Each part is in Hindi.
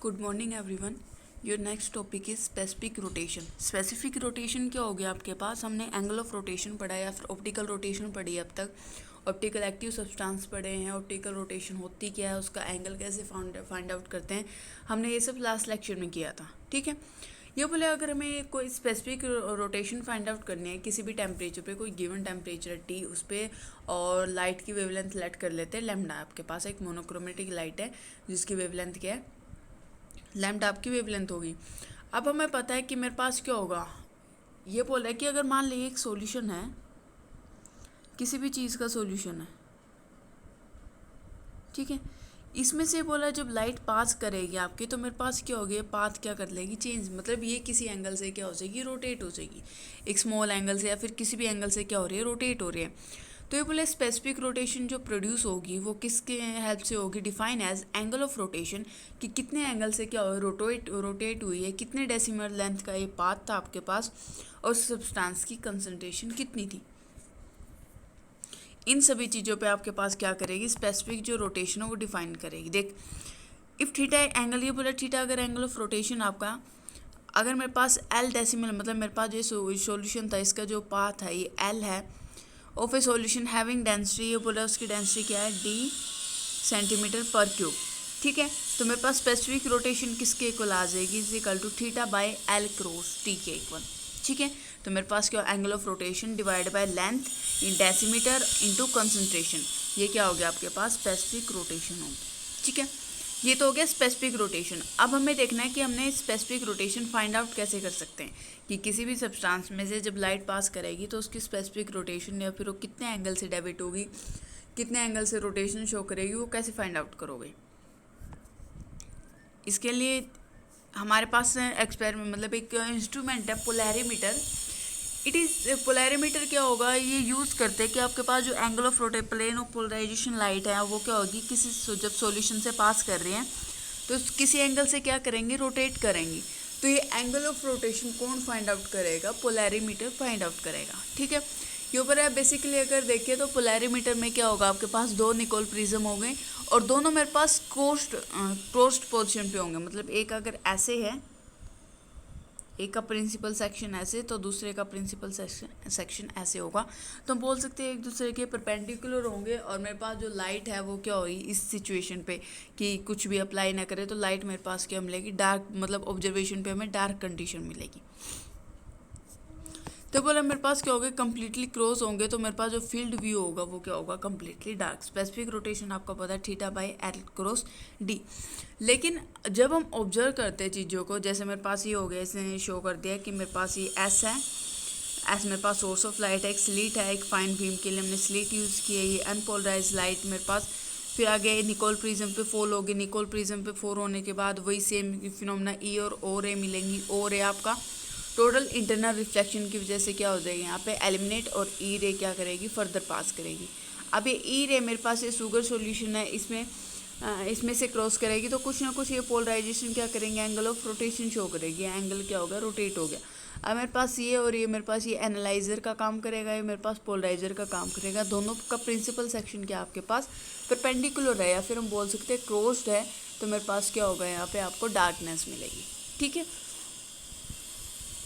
Good morning everyone. Your next topic is specific rotation. Specific rotation क्या हो गया आपके पास? हमने एंगल ऑफ रोटेशन पढ़ा है या फिर ऑप्टिकल रोटेशन पढ़ी है अब तक। ऑप्टिकल एक्टिव सब्सटेंस पढ़े हैं, ऑप्टिकल रोटेशन होती क्या है, उसका एंगल कैसे फाइंड आउट करते हैं, हमने ये सब लास्ट लेक्चर में किया था। ठीक है, ये बोले अगर हमें कोई स्पेसिफिक रोटेशन फाइंड आउट करनी है किसी भी टेम्परेचर पे, कोई गिवन टेम्परेचर टी उस पर, और लाइट की वेवलेंथ लेट कर लेते हैं लैम्डा। आपके पास एक मोनोक्रोमेटिक लाइट है जिसकी वेवलेंथ क्या है, लैम्डा आपकी वेवलेंथ होगी। अब हमें पता है कि मेरे पास क्या होगा, ये बोल रहा है कि अगर मान लीजिए एक सॉल्यूशन है, किसी भी चीज़ का सॉल्यूशन है, ठीक है, इसमें से बोला जब लाइट पास करेगी आपकी तो मेरे पास क्या होगी, पाथ क्या कर लेगी, चेंज, मतलब ये किसी एंगल से क्या हो जाएगी, रोटेट हो जाएगी। एक स्मॉल एंगल से या फिर किसी भी एंगल से क्या हो रही है, रोटेट हो रही है। तो ये बोले स्पेसिफिक रोटेशन जो प्रोड्यूस होगी वो किसके हेल्प से होगी, define as angle of rotation, कि कितने एंगल से क्या हो, रोटेट हुई है, कितने डेसिमल लेंथ का ये पाथ था आपके पास, और सब्सटेंस की कंसंट्रेशन कितनी थी। इन सभी चीज़ों पे आपके पास क्या करेगी, स्पेसिफिक जो रोटेशन है वो डिफाइन करेगी। देख, इफ़ थीटा एंगल, ये बोला थीटा अगर एंगल ऑफ रोटेशन आपका, अगर मेरे पास एल डेसिमल, मतलब मेरे पास जो सॉल्यूशन था इसका जो पाथ है ये एल है, of A solution having density, ये बोला उसकी डेंसिटी क्या है, डी सेंटीमीटर पर क्यूब। ठीक है, तो मेरे पास स्पेसिफिक रोटेशन किसके इक्वल आ जाएगी, is equal to theta by L cross T के इक्वल। ठीक है, तो मेरे पास क्या, angle of rotation divide by length in decimetre into concentration, ये क्या हो गया आपके पास, स्पेसिफिक रोटेशन होगी। ठीक है, ये तो हो गया स्पेसिफिक रोटेशन। अब हमें देखना है कि हमने स्पेसिफिक रोटेशन फाइंड आउट कैसे कर सकते हैं, कि किसी भी सब्सटेंस में से जब लाइट पास करेगी तो उसकी स्पेसिफिक रोटेशन या फिर वो कितने एंगल से डेविएट होगी, कितने एंगल से रोटेशन शो करेगी, वो कैसे फाइंड आउट करोगे। इसके लिए हमारे पास एक्सपेरिमेंट, मतलब एक इंस्ट्रूमेंट है पोलैरीमीटर। इट इज़ पोलैरीमीटर क्या होगा, ये यूज़ करते हैं कि आपके पास जो angle of plane of polarisation light है वो क्या होगी, किसी जब सॉल्यूशन से पास कर रही हैं तो किसी एंगल से क्या करेंगे, रोटेट करेंगी। तो ये एंगल ऑफ रोटेशन कौन फाइंड आउट करेगा, पोलैरीमीटर फाइंड आउट करेगा। ठीक है, ये ऊपर है बेसिकली अगर देखिए तो पोलैरीमीटर में क्या होगा, आपके पास दो निकोल प्रिज्म हो गए और दोनों मेरे पास क्लोज्ड पोजीशन पे होंगे। मतलब एक अगर ऐसे है, एक का प्रिंसिपल सेक्शन ऐसे तो दूसरे का प्रिंसिपल सेक्शन ऐसे होगा, तो हम बोल सकते हैं एक दूसरे के परपेंडिकुलर होंगे। और मेरे पास जो लाइट है वो क्या होगी इस सिचुएशन पे, कि कुछ भी अप्लाई ना करे तो लाइट मेरे पास क्या मिलेगी, डार्क, मतलब ऑब्जर्वेशन पे हमें डार्क कंडीशन मिलेगी। तो बोला मेरे पास क्या होगा, कम्प्लीटली क्लोज होंगे तो मेरे पास जो फील्ड व्यू होगा वो क्या होगा, कम्प्लीटली डार्क। स्पेसिफिक रोटेशन आपको पता है theta by L cross D. लेकिन जब हम ऑब्जर्व करते हैं चीज़ों को, जैसे मेरे पास ये हो गया, इसने शो कर दिया कि मेरे पास ये एस है, एस मेरे पास सोर्स ऑफ लाइट है, एक स्लीट है, एक फाइन बीम के लिए हमने स्लीट यूज़ की है, ये अनपोलराइज लाइट मेरे पास। फिर आगे निकोल प्रिज्म पे फॉल होगी, निकोल प्रिज्म पे फॉल होने के बाद वही सेम फिनोमेना ई और ओ रे मिलेंगी। ओ रे आपका टोटल इंटरनल रिफ्लेक्शन की वजह से क्या हो जाएगी, यहाँ पे एलिमिनेट, और ई रे क्या करेगी, फर्दर पास करेगी। अब ये ई रे मेरे पास ये शुगर सॉल्यूशन है, इसमें से क्रॉस करेगी तो कुछ ना कुछ ये पोलराइजेशन क्या करेंगे, एंगल ऑफ रोटेशन शो करेगी, एंगल क्या हो गया, रोटेट हो गया। अब मेरे पास ये और ये मेरे पास ये एनालाइजर का काम करेगा, ये मेरे पास पोलराइजर का काम करेगा। दोनों का प्रिंसिपल सेक्शन क्या आपके पास परपेंडिकुलर है, या फिर हम बोल सकते हैं क्लोज्ड है। तो मेरे पास क्या होगा, यहाँ पे आपको डार्कनेस मिलेगी। ठीक है,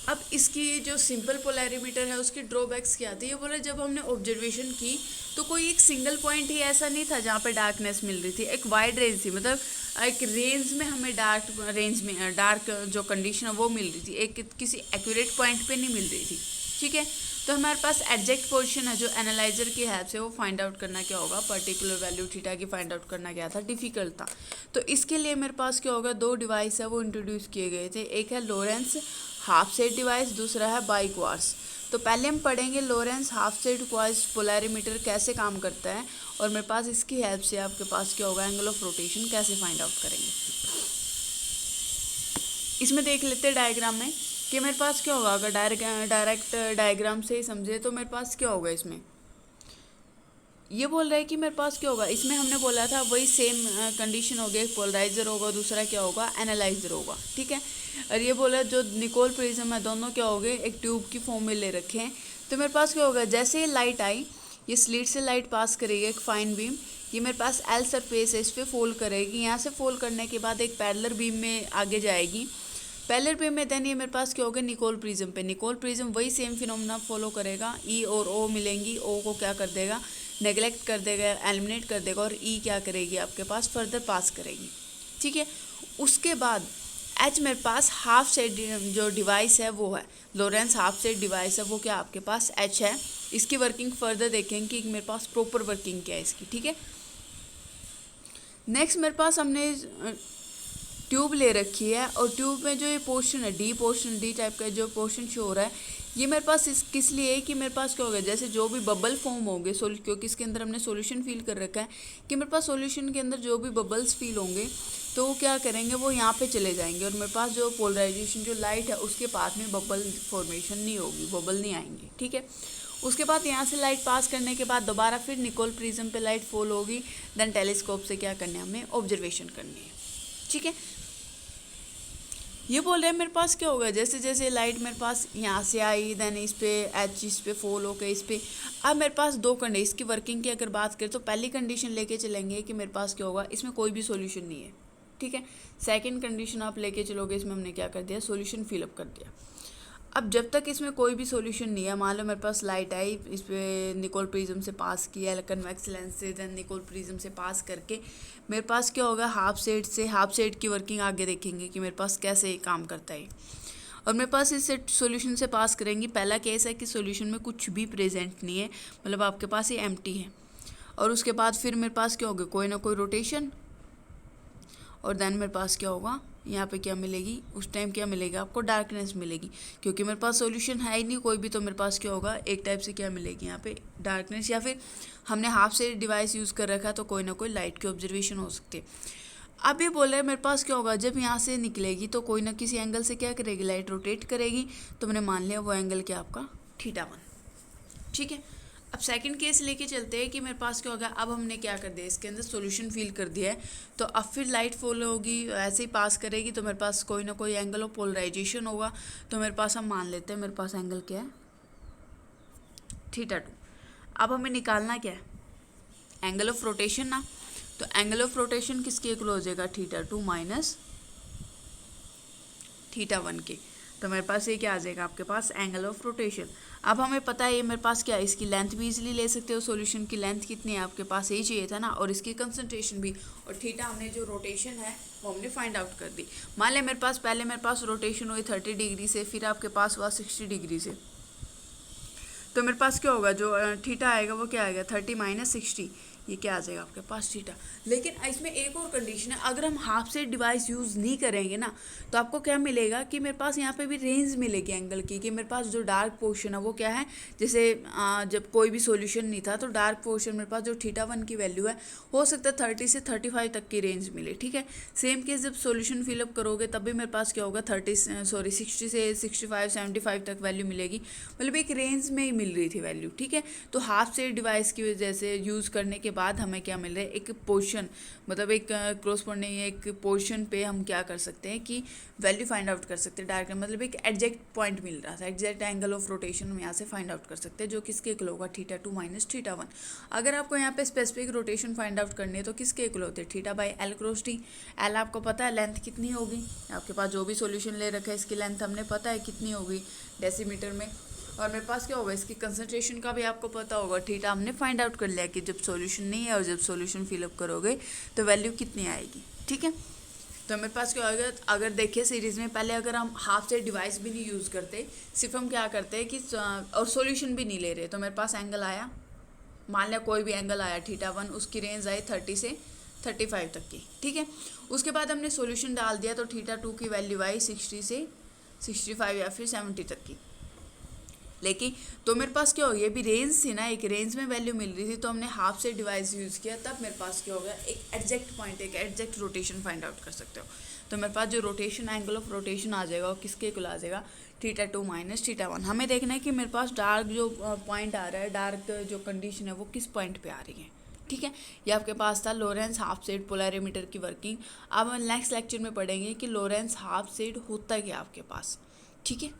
अब इसकी जो सिंपल पोलैरीमीटर है उसकी ड्रॉबैक्स क्या आती है, ये बोले जब हमने ऑब्जर्वेशन की तो कोई एक सिंगल पॉइंट ही ऐसा नहीं था जहाँ पे डार्कनेस मिल रही थी, एक वाइड रेंज थी, मतलब एक रेंज में हमें डार्क जो कंडीशन है वो मिल रही थी, एक किसी एक्यूरेट पॉइंट पे नहीं मिल रही थी। ठीक है, तो हमारे पास एग्जैक्ट पोजीशन है जो एनालाइजर की हेल्प से वो फाइंड आउट करना क्या होगा, पर्टिकुलर वैल्यू थीटा की फाइंड आउट करना क्या था, डिफिकल्ट था। तो इसके लिए मेरे पास क्या होगा, दो डिवाइस है वो इंट्रोड्यूस किए गए थे, एक है लोरेंस हाफ सेट डिवाइस, दूसरा है बाइक्वार्स। तो पहले हम पढ़ेंगे Lorentz half set quartz polarimeter कैसे काम करता है, और मेरे पास इसकी हेल्प से आपके पास क्या होगा, एंगल ऑफ रोटेशन कैसे फाइंड आउट करेंगे। इसमें देख लेते हैं डायग्राम में कि मेरे पास क्या होगा, अगर डायरेक्ट डायग्राम से ही समझे तो मेरे पास क्या होगा। इसमें ये बोल रहा है कि मेरे पास क्या होगा, इसमें हमने बोला था वही सेम कंडीशन हो गया, एक पोलराइजर होगा, दूसरा क्या होगा, एनालाइजर होगा। ठीक है, और ये बोला जो निकोल प्रिज्म है दोनों क्या हो गए, एक ट्यूब की फॉर्म में ले रखे हैं। तो मेरे पास क्या होगा, जैसे ही लाइट आई, ये स्लिट से लाइट पास करेगी एक फाइन बीम, ये मेरे पास एल सरफेस है, इस पर फोल्ड करेगी, यहाँ से फोल्ड करने के बाद एक पैरेलल बीम में आगे जाएगी। पैरेलल बीम में देन ये मेरे पास क्या होगा, निकोल प्रिज्म पे। निकोल प्रिज्म वही सेम फिनोमेना फॉलो करेगा, ई और ओ मिलेंगी, ओ को क्या कर देगा, नेगलेक्ट कर देगा, एलिमिनेट कर देगा, और ई क्या करेगी आपके पास फर्दर पास करेगी, ठीक है। उसके बाद एच मेरे पास हाफ सेट जो डिवाइस है वो है, लोरेंस हाफ सेट डिवाइस है, वो क्या आपके पास एच है। इसकी वर्किंग फर्दर देखेंगे कि मेरे पास प्रॉपर वर्किंग क्या है इसकी, ठीक है। नेक्स्ट मेरे पास हमने ट्यूब ले रखी है, और ट्यूब में जो ये पोर्शन है, डी टाइप का जो पोर्शन शो हो रहा है, ये मेरे पास किस लिए है कि मेरे पास क्या होगा, जैसे जो भी बबल फॉर्म होंगे क्योंकि इसके अंदर हमने सॉल्यूशन फील कर रखा है, कि मेरे पास सॉल्यूशन के अंदर जो भी बबल्स फील होंगे तो वो क्या करेंगे, वो यहाँ पे चले जाएंगे, और मेरे पास जो पोलराइजेशन जो लाइट है उसके पास में बबल फॉर्मेशन नहीं होगी, बबल नहीं आएंगे, ठीक है। उसके बाद यहाँ से लाइट पास करने के बाद दोबारा फिर निकोल प्रिज्म पे लाइट फॉल होगी, देन टेलीस्कोप से क्या करना है, हमें ऑब्जर्वेशन करनी है, ठीक है। ये बोल रहे हैं मेरे पास क्या होगा, जैसे जैसे लाइट मेरे पास यहाँ से आई, देन इस पे एच, इस पे फॉल होकर इस पे। अब मेरे पास दो कंडीशन, इसकी वर्किंग की अगर बात करें तो पहली कंडीशन लेके चलेंगे कि मेरे पास क्या होगा, इसमें कोई भी सॉल्यूशन नहीं है, ठीक है। सेकंड कंडीशन आप लेके चलोगे, इसमें हमने क्या कर दिया, सॉल्यूशन फिलअप कर दिया। अब जब तक इसमें कोई भी सॉल्यूशन नहीं है, मान लो मेरे पास लाइट आई, इस पे निकोल प्रिज्म से पास किया, कन्वेक्स लेंस से, देन निकोल प्रिज्म से पास करके मेरे पास क्या होगा, हाफ सेट की वर्किंग आगे देखेंगे कि मेरे पास कैसे काम करता है। और मेरे पास इस सॉल्यूशन से पास करेंगी। पहला केस है कि सॉल्यूशन में कुछ भी प्रेजेंट नहीं है, मतलब आपके पास ये एम्प्टी है। और उसके बाद फिर मेरे पास क्या होगा, कोई ना कोई रोटेशन, और देन मेरे पास क्या होगा, यहाँ पे क्या मिलेगी, उस टाइम क्या मिलेगा आपको, डार्कनेस मिलेगी, क्योंकि मेरे पास सॉल्यूशन है ही नहीं कोई भी, तो मेरे पास क्या होगा, एक टाइप से क्या मिलेगी यहाँ पे, डार्कनेस, या फिर हमने हाफ से डिवाइस यूज़ कर रखा है तो कोई ना कोई लाइट की ऑब्जर्वेशन हो सकती है। अब ये बोल रहे हैं मेरे पास क्या होगा, जब यहाँ से निकलेगी तो कोई ना किसी एंगल से क्या करेगी, लाइट रोटेट करेगी, तो मैंने मान लिया वो एंगल क्या आपका θ1, ठीक है। अब सेकंड केस लेके चलते हैं कि मेरे पास क्या होगा, अब हमने क्या कर दिया, इसके अंदर सॉल्यूशन फिल कर दिया है, तो अब फिर लाइट फॉलो होगी, ऐसे ही पास करेगी, तो मेरे पास कोई ना कोई एंगल ऑफ पोलराइजेशन होगा, तो मेरे पास हम मान लेते हैं मेरे पास एंगल क्या है, θ2। अब हमें निकालना क्या है, एंगल ऑफ रोटेशन ना, तो एंगल ऑफ रोटेशन किसके इक्वल हो जाएगा, θ2 माइनस θ1 के, तो मेरे पास ये क्या आ जाएगा आपके पास, एंगल ऑफ रोटेशन। अब हमें पता है ये मेरे पास क्या है, इसकी लेंथ भी इजीली ले सकते हो, सॉल्यूशन की लेंथ कितनी है आपके पास, यही चाहिए था ना, और इसकी कंसंट्रेशन भी, और थीटा हमने जो रोटेशन है वो हमने फाइंड आउट कर दी। मान लिया मेरे पास पहले मेरे पास रोटेशन हुई 30 डिग्री से, फिर आपके पास हुआ 60 डिग्री से, तो मेरे पास क्या होगा, जो थीटा आएगा वो क्या आएगा, 30 माइनस 60, ये क्या आ जाएगा आपके पास थीटा। लेकिन इसमें एक और कंडीशन है, अगर हम हाफ सेट डिवाइस यूज़ नहीं करेंगे ना, तो आपको क्या मिलेगा कि मेरे पास यहाँ पे भी रेंज मिलेगी एंगल की, कि मेरे पास जो डार्क पोर्शन है वो क्या है, जैसे जब कोई भी सॉल्यूशन नहीं था तो डार्क पोर्शन मेरे पास जो θ1 की वैल्यू है, हो सकता है 30 से 35 तक की रेंज मिले, ठीक है। सेम केस जब सॉल्यूशन फिलअप करोगे तब भी मेरे पास क्या होगा, 60 से 65 75 तक वैल्यू मिलेगी, मतलब एक रेंज में ही मिल रही थी वैल्यू, ठीक है। तो हाफ सेट डिवाइस की वजह से यूज़ करने के बाद हमें क्या मिल रहा है, एक पोर्शन, मतलब एक क्रॉसपोंडिंग एक पोर्शन पे हम क्या कर सकते हैं कि वैल्यू फाइंड आउट कर सकते हैं डायरेक्ट, मतलब एक एग्जैक्ट पॉइंट मिल रहा था, एग्जैक्ट एंगल ऑफ रोटेशन हम यहाँ से फाइंड आउट कर सकते हैं, जो किसके इक्वल होगा, θ2 माइनस θ1। अगर आपको यहाँ पे स्पेसिफिक रोटेशन फाइंड आउट करनी है तो किसके इक्वल होते हैं, θ/L क्रॉस t। एल आपको पता है लेंथ कितनी होगी, आपके पास जो भी सोल्यूशन ले रखा है इसकी लेंथ हमने पता है कितनी होगी डेसीमीटर में, और मेरे पास क्या होगा, इसकी कंसंट्रेशन का भी आपको पता होगा, थीटा हमने फाइंड आउट कर लिया कि जब सॉल्यूशन नहीं है और जब सॉल्यूशन फिलअप करोगे तो वैल्यू कितनी आएगी, ठीक है। तो मेरे पास क्या होगा, अगर देखिए सीरीज़ में पहले अगर हम हाफ सेट डिवाइस भी नहीं यूज़ करते, सिर्फ हम क्या करते हैं कि और सॉल्यूशन भी नहीं ले रहे, तो मेरे पास एंगल आया, मान लिया कोई भी एंगल आया θ1, उसकी रेंज आई 30 से 35 तक की, ठीक है। उसके बाद हमने सॉल्यूशन डाल दिया तो θ2 की वैल्यू आई 60 से 65 या फिर 70 तक की, लेकिन तो मेरे पास क्या हो गया, ये भी रेंज थी ना, एक रेंज में वैल्यू मिल रही थी, तो हमने हाफ से डिवाइस यूज़ किया, तब मेरे पास क्या हो गया, एक एग्जैक्ट पॉइंट, एक एग्जैक्ट रोटेशन फाइंड आउट कर सकते हो। तो मेरे पास जो रोटेशन एंगल ऑफ रोटेशन आ जाएगा वो किसके इक्वल आ जाएगा, θ2 माइनस θ1। हमें देखना है कि मेरे पास डार्क जो पॉइंट आ रहा है, डार्क जो कंडीशन है वो किस पॉइंट पे आ रही है, ठीक है। ये आपके पास था लोरेंस हाफ सेट पोलैरिमीटर की वर्किंग। अब हम नेक्स्ट लेक्चर में पढ़ेंगे कि लोरेंस हाफ सेट होता क्या आपके पास, ठीक है।